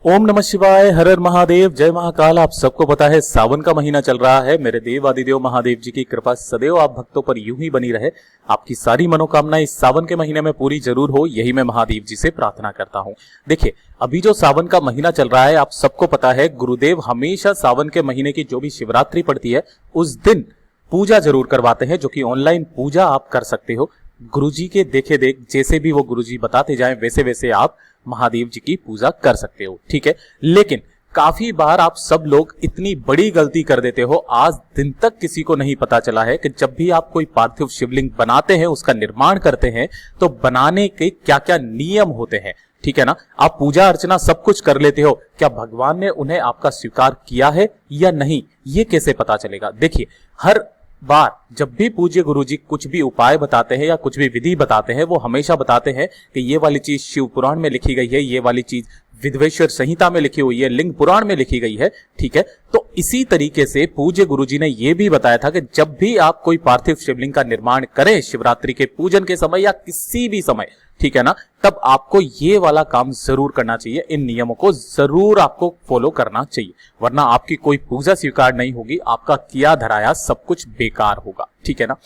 ओम नमः शिवाय, हर हर महादेव, जय महाकाल। आप सबको पता है सावन का महीना चल रहा है। मेरे देव आदिदेव महादेव जी की कृपा सदैव आप भक्तों पर यूं ही बनी रहे। आपकी सारी मनोकामनाएं इस सावन के महीने में पूरी जरूर हो, यही मैं महादेव जी से प्रार्थना करता हूं। देखिए, अभी जो सावन का महीना चल रहा है, आप सबको पता है गुरुदेव हमेशा सावन के महीने की जो भी शिवरात्रि पड़ती है उस दिन पूजा जरूर करवाते हैं, जो कि ऑनलाइन पूजा आप कर सकते हो। गुरुजी के देखे देख जैसे भी वो गुरुजी बताते जाएं वैसे वैसे आप महादेव जी की पूजा कर सकते हो, ठीक है। लेकिन काफी बार आप सब लोग इतनी बड़ी गलती कर देते हो, आज दिन तक किसी को नहीं पता चला है कि जब भी आप कोई पार्थिव शिवलिंग बनाते हैं, उसका निर्माण करते हैं, तो बनाने के क्या क्या नियम होते हैं, ठीक है ना। आप पूजा अर्चना सब कुछ कर लेते हो, क्या भगवान ने उन्हें आपका स्वीकार किया है या नहीं, ये कैसे पता चलेगा। देखिए, हर बार जब भी पूज्य गुरुजी कुछ भी उपाय बताते हैं या कुछ भी विधि बताते हैं, वो हमेशा बताते हैं कि ये वाली चीज शिव पुराण में लिखी गई है, ये वाली चीज विद्वेश्वर संहिता में लिखी हुई है, लिंग पुराण में लिखी गई है, ठीक है। तो इसी तरीके से पूज्य गुरुजी ने यह भी बताया था कि जब भी आप कोई पार्थिव शिवलिंग का निर्माण करें, शिवरात्रि के पूजन के समय या किसी भी समय, ठीक है ना, तब आपको ये वाला काम जरूर करना चाहिए। इन नियमों को जरूर आपको फॉलो करना चाहिए, वरना आपकी कोई पूजा स्वीकार नहीं होगी, आपका किया धराया सब कुछ बेकार होगा, ठीक है ना।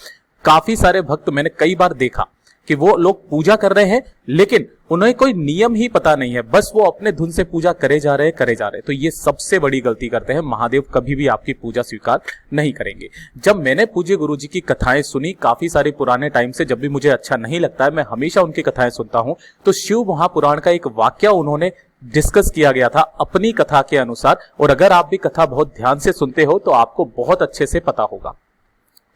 काफी सारे भक्त मैंने कई बार देखा कि वो लोग पूजा कर रहे हैं लेकिन उन्हें कोई नियम ही पता नहीं है, बस वो अपने धुन से पूजा करे जा रहे। तो ये सबसे बड़ी गलती करते हैं। महादेव कभी भी आपकी पूजा स्वीकार नहीं करेंगे। जब मैंने पूज्य गुरुजी की कथाएं सुनी, काफी सारे पुराने टाइम से, जब भी मुझे अच्छा नहीं लगता है मैं हमेशा उनकी कथाएं सुनता हूं, तो शिव महापुराण का एक वाक्य उन्होंने डिस्कस किया गया था अपनी कथा के अनुसार। और अगर आप भी कथा बहुत ध्यान से सुनते हो तो आपको बहुत अच्छे से पता होगा,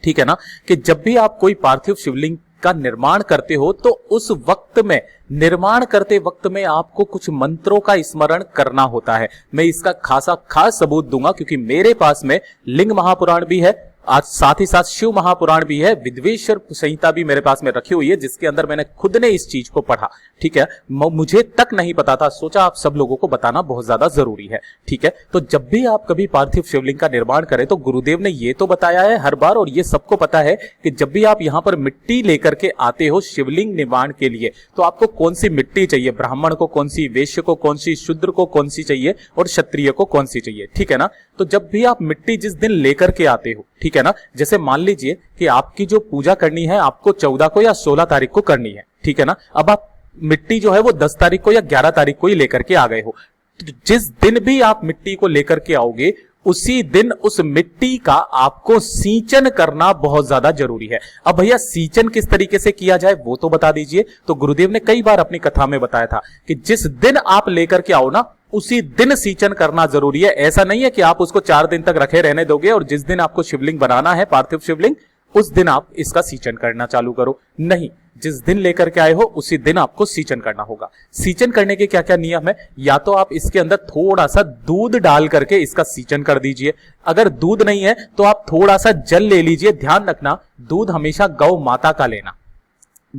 ठीक है ना, कि जब भी आप कोई पार्थिव शिवलिंग का निर्माण करते हो तो उस वक्त में, निर्माण करते वक्त में आपको कुछ मंत्रों का स्मरण करना होता है। मैं इसका खास सबूत दूंगा, क्योंकि मेरे पास में लिंग महापुराण भी है, आज साथ ही साथ शिव महापुराण भी है, विद्वेश्वर संहिता भी मेरे पास में रखी हुई है, जिसके अंदर मैंने खुद ने इस चीज को पढ़ा, ठीक है। मुझे तक नहीं पता था, सोचा आप सब लोगों को बताना बहुत ज्यादा जरूरी है, ठीक है। तो जब भी आप कभी पार्थिव शिवलिंग का निर्माण करें तो गुरुदेव ने ये तो बताया है हर बार, और ये सबको पता है कि जब भी आप यहां पर मिट्टी लेकर के आते हो शिवलिंग निर्माण के लिए, तो आपको कौन सी मिट्टी चाहिए, ब्राह्मण को कौन सी, वैश्य को कौन सी, शूद्र को कौन सी चाहिए और क्षत्रिय को कौन सी चाहिए, ठीक है ना। तो जब भी आप मिट्टी जिस दिन लेकर के आते हो, ठीक है ना, जैसे मान लीजिए कि आपकी जो पूजा करनी है आपको 14 को या 16 तारीख को करनी है, ठीक है ना। अब आप मिट्टी जो है वो 10 तारीख को या 11 तारीख को ही लेकर के आ गए हो, तो जिस दिन भी आप मिट्टी को लेकर के आओगे उसी दिन उस मिट्टी का आपको सींचन करना बहुत ज्यादा जरूरी है। अब भैया सींचन किस तरीके से किया जाए वो तो बता दीजिए। तो गुरुदेव ने कई बार अपनी कथा में बताया था कि जिस दिन आप लेकर के आओ ना, उसी दिन सींचन करना जरूरी है। ऐसा नहीं है कि आप उसको 4 दिन तक रखे रहने दोगे और जिस दिन आपको शिवलिंग बनाना है, पार्थिव शिवलिंग, उस दिन आप इसका सींचन करना चालू करो। नहीं, जिस दिन लेकर के आए हो उसी दिन आपको सींचन करना होगा। सींचन करने के क्या क्या नियम है, या तो आप इसके अंदर थोड़ा सा दूध डाल करके इसका सींचन कर दीजिए। अगर दूध नहीं है तो आप थोड़ा सा जल ले लीजिए। ध्यान रखना, दूध हमेशा गौ माता का लेना।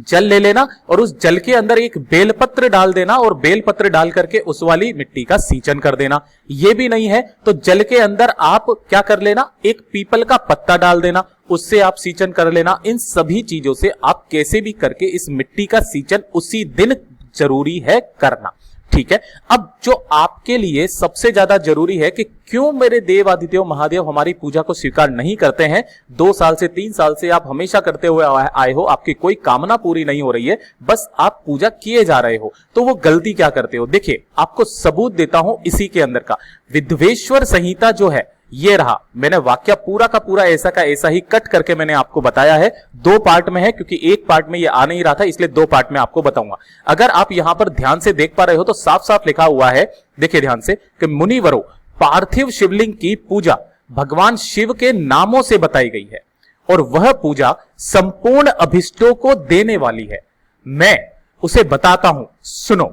जल ले लेना और उस जल के अंदर एक बेलपत्र डाल देना और बेलपत्र डाल करके उस वाली मिट्टी का सींचन कर देना। ये भी नहीं है तो जल के अंदर आप क्या कर लेना, एक पीपल का पत्ता डाल देना, उससे आप सींचन कर लेना। इन सभी चीजों से आप कैसे भी करके इस मिट्टी का सींचन उसी दिन जरूरी है करना, ठीक है। अब जो आपके लिए सबसे ज्यादा जरूरी है कि क्यों मेरे देव आदित्य महादेव हमारी पूजा को स्वीकार नहीं करते हैं, 2 साल से 3 साल से आप हमेशा करते हुए आए हो, आपकी कोई कामना पूरी नहीं हो रही है, बस आप पूजा किए जा रहे हो, तो वो गलती क्या करते हो। देखिए, आपको सबूत देता हूं इसी के अंदर का। विद्वेश्वर संहिता जो है, ये रहा, मैंने वाक्य पूरा का पूरा ऐसा का ऐसा ही कट करके मैंने आपको बताया है। 2 पार्ट में है, क्योंकि एक पार्ट में ये आ नहीं रहा था, इसलिए 2 पार्ट में आपको बताऊंगा। अगर आप यहां पर ध्यान से देख पा रहे हो तो साफ साफ लिखा हुआ है, देखिए ध्यान से, कि मुनिवरों, पार्थिव शिवलिंग की पूजा भगवान शिव के नामों से बताई गई है और वह पूजा संपूर्ण अभिष्टों को देने वाली है। मैं उसे बताता हूं, सुनो।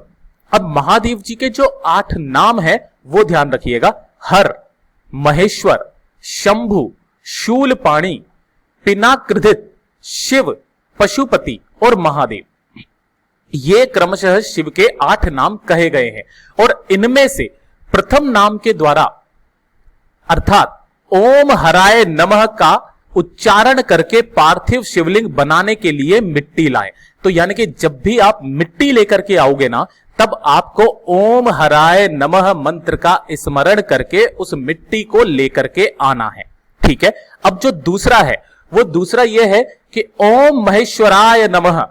अब महादेव जी के जो 8 नाम है वो ध्यान रखिएगा। हर, महेश्वर, शंभु, शूलपाणी, पिनाकृधित, शिव, पशुपति और महादेव, ये क्रमशः शिव के 8 नाम कहे गए हैं। और इनमें से प्रथम नाम के द्वारा अर्थात ओम हराय नमः का उच्चारण करके पार्थिव शिवलिंग बनाने के लिए मिट्टी लाएं। तो यानी कि जब भी आप मिट्टी लेकर के आओगे ना, तब आपको ओम हराय नमः मंत्र का स्मरण करके उस मिट्टी को लेकर के आना है। ठीक है, अब जो दूसरा है वो दूसरा यह है कि ओम महेश्वराय नमः,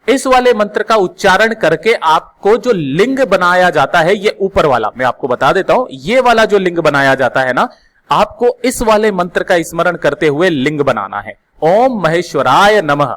इस वाले मंत्र का उच्चारण करके आपको जो लिंग बनाया जाता है, ये ऊपर वाला मैं आपको बता देता हूं, ये वाला जो लिंग बनाया जाता है ना, आपको इस वाले मंत्र का स्मरण करते हुए लिंग बनाना है, ओम महेश्वराय नमः।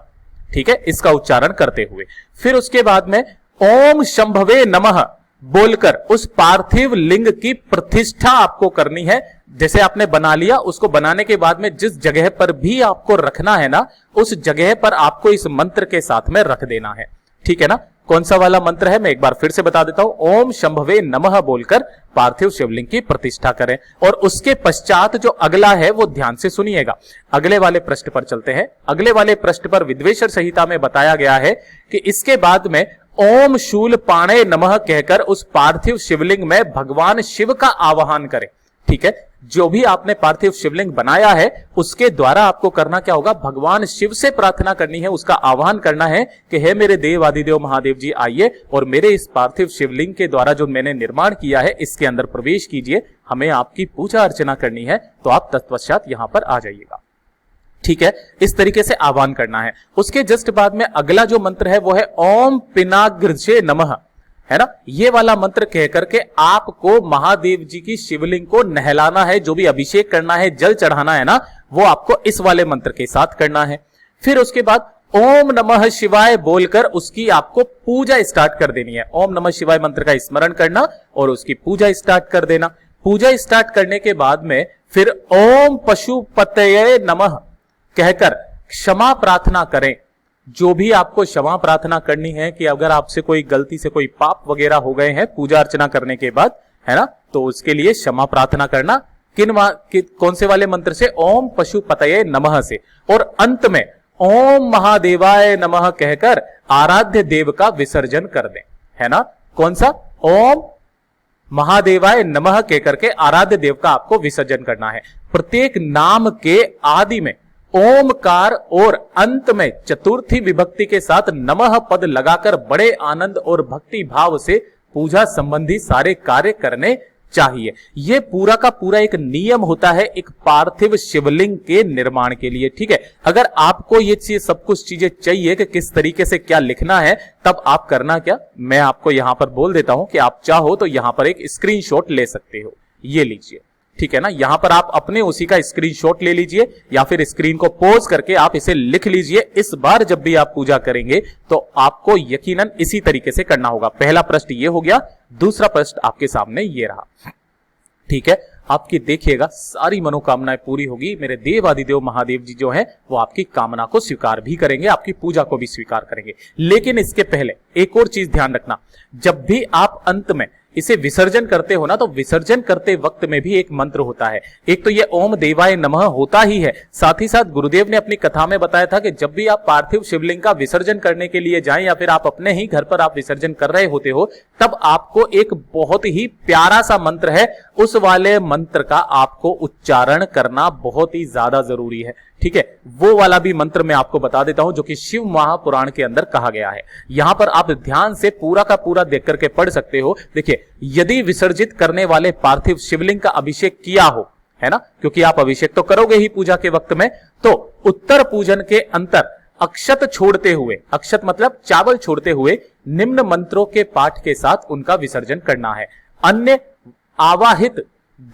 ठीक है, इसका उच्चारण करते हुए फिर उसके बाद में ओम शंभवे नमः बोलकर उस पार्थिव लिंग की प्रतिष्ठा आपको करनी है। जैसे आपने बना लिया, उसको बनाने के बाद में जिस जगह पर भी आपको रखना है ना, उस जगह पर आपको इस मंत्र के साथ में रख देना है। ठीक है ना, कौन सा वाला मंत्र है मैं एक बार फिर से बता देता हूं, ओम शंभवे नमः बोलकर पार्थिव शिवलिंग की प्रतिष्ठा करें। और उसके पश्चात जो अगला है वो ध्यान से सुनिएगा। अगले वाले पृष्ठ पर चलते हैं। अगले वाले पृष्ठ पर विद्वेश्वर संहिता में बताया गया है कि इसके बाद में ओम शूल पाणे नमः कहकर उस पार्थिव शिवलिंग में भगवान शिव का आवाहन करें। ठीक है, जो भी आपने पार्थिव शिवलिंग बनाया है उसके द्वारा आपको करना क्या होगा, भगवान शिव से प्रार्थना करनी है, उसका आह्वान करना है कि हे मेरे देव आदिदेव महादेव जी आइए और मेरे इस पार्थिव शिवलिंग के द्वारा जो मैंने निर्माण किया है इसके अंदर प्रवेश कीजिए, हमें आपकी पूजा अर्चना करनी है, तो आप तत्पश्चात यहां पर आ जाइएगा। ठीक है, इस तरीके से आह्वान करना है। उसके जस्ट बाद में अगला जो मंत्र है वो है ओम पिनाग्रजे नमः, है ना, ये वाला मंत्र कह करके आपको महादेव जी की शिवलिंग को नहलाना है, जो भी अभिषेक करना है, जल चढ़ाना है ना, वो आपको इस वाले मंत्र के साथ करना है। फिर उसके बाद ओम नमः शिवाय बोलकर उसकी आपको पूजा स्टार्ट कर देनी है। ओम नमः शिवाय मंत्र का स्मरण करना और उसकी पूजा स्टार्ट कर देना। पूजा स्टार्ट करने के बाद में फिर ओम पशुपतये नमः कहकर क्षमा प्रार्थना करें। जो भी आपको क्षमा प्रार्थना करनी है कि अगर आपसे कोई गलती से कोई पाप वगैरह हो गए हैं पूजा अर्चना करने के बाद, है ना, तो उसके लिए क्षमा प्रार्थना करना कौन से वाले मंत्र से, ओम पशुपतये नमः से। और अंत में ओम महादेवाय नमः कहकर आराध्य देव का विसर्जन कर दें, है ना, कौन सा, ओम महादेवाय नमः कहकर के आराध्य देव का आपको विसर्जन करना है। प्रत्येक नाम के आदि में ओमकार और अंत में चतुर्थी विभक्ति के साथ नमः पद लगाकर बड़े आनंद और भक्ति भाव से पूजा संबंधी सारे कार्य करने चाहिए। यह पूरा का पूरा एक नियम होता है एक पार्थिव शिवलिंग के निर्माण के लिए। ठीक है, अगर आपको ये चीज सब कुछ चीजें चाहिए कि किस तरीके से क्या लिखना है, तब आप करना क्या, मैं आपको यहां पर बोल देता हूं कि आप चाहो तो यहां पर एक स्क्रीनशॉट ले सकते हो, ये लीजिए। ठीक है ना, यहां पर आप अपने उसी का स्क्रीनशॉट ले लीजिए या फिर स्क्रीन को पॉज करके आप इसे लिख लीजिए। इस बार जब भी आप पूजा करेंगे तो आपको यकीनन इसी तरीके से करना होगा। पहला प्रश्न ये हो गया, दूसरा प्रश्न आपके सामने ये रहा। ठीक है, आपकी देखिएगा सारी मनोकामनाएं पूरी होगी। मेरे देव आदिदेव महादेव जी जो हैं वो आपकी कामना को स्वीकार भी करेंगे, आपकी पूजा को भी स्वीकार करेंगे। लेकिन इसके पहले एक और चीज ध्यान रखना, जब भी आप अंत में इसे विसर्जन करते हो ना, तो विसर्जन करते वक्त में भी एक मंत्र होता है। एक तो ये ओम देवाय नमः होता ही है, साथ ही साथ गुरुदेव ने अपनी कथा में बताया था कि जब भी आप पार्थिव शिवलिंग का विसर्जन करने के लिए जाएं या फिर आप अपने ही घर पर आप विसर्जन कर रहे होते हो, तब आपको एक बहुत ही प्यारा सा मंत्र है, उस वाले मंत्र का आपको उच्चारण करना बहुत ही ज्यादा जरूरी है। ठीक है, वो वाला भी मंत्र मैं आपको बता देता हूं जो कि शिव महापुराण के अंदर कहा गया है। यहां पर आप ध्यान से पूरा का पूरा देख करके पढ़ सकते हो। देखिए, यदि विसर्जित करने वाले पार्थिव शिवलिंग का अभिषेक किया हो, है ना, क्योंकि आप अभिषेक तो करोगे ही पूजा के वक्त में, तो उत्तर पूजन के अंतर अक्षत छोड़ते हुए, अक्षत मतलब चावल छोड़ते हुए, निम्न मंत्रों के पाठ के साथ उनका विसर्जन करना है। अन्य आवाहित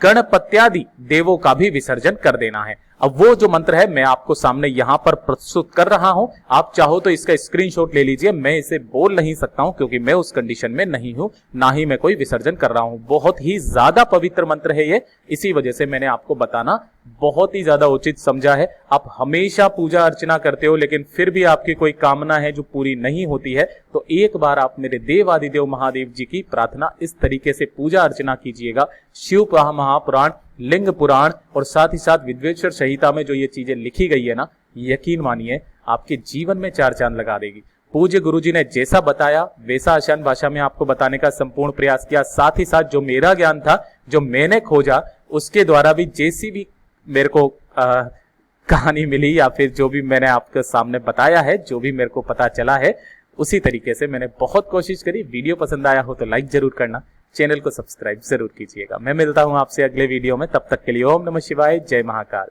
गणपत्यादि देवों का भी विसर्जन कर देना है। अब वो जो मंत्र है मैं आपको सामने यहां पर प्रस्तुत कर रहा हूं, आप चाहो तो इसका स्क्रीनशॉट ले लीजिए। मैं इसे बोल नहीं सकता हूं क्योंकि मैं उस कंडीशन में नहीं हूं, ना ही मैं कोई विसर्जन कर रहा हूं। बहुत ही ज्यादा पवित्र मंत्र है ये, इसी वजह से मैंने आपको बताना बहुत ही ज्यादा उचित समझा है। आप हमेशा पूजा अर्चना करते हो लेकिन फिर भी आपकी कोई कामना है जो पूरी नहीं होती है, तो एक बार आप मेरे देव आदिदेव महादेव जी की प्रार्थना इस तरीके से पूजा अर्चना कीजिएगा। शिव महापुराण, लिंग पुराण और साथ ही साथ विद्वेश्वर संहिता में जो ये चीजें लिखी गई है ना, यकीन मानिए आपके जीवन में चार चांद लगा देगी। पूज्य गुरुजी ने जैसा बताया वैसा आसान भाषा में आपको बताने का संपूर्ण प्रयास किया। साथ ही साथ जो मेरा ज्ञान था, जो मैंने खोजा, उसके द्वारा भी जैसी भी मेरे को कहानी मिली या फिर जो भी मैंने आपके सामने बताया है, जो भी मेरे को पता चला है, उसी तरीके से मैंने बहुत कोशिश करी। वीडियो पसंद आया हो तो लाइक जरूर करना, चैनल को सब्सक्राइब जरूर कीजिएगा। मैं मिलता हूं आपसे अगले वीडियो में, तब तक के लिए ओम नमः शिवाय, जय महाकाल।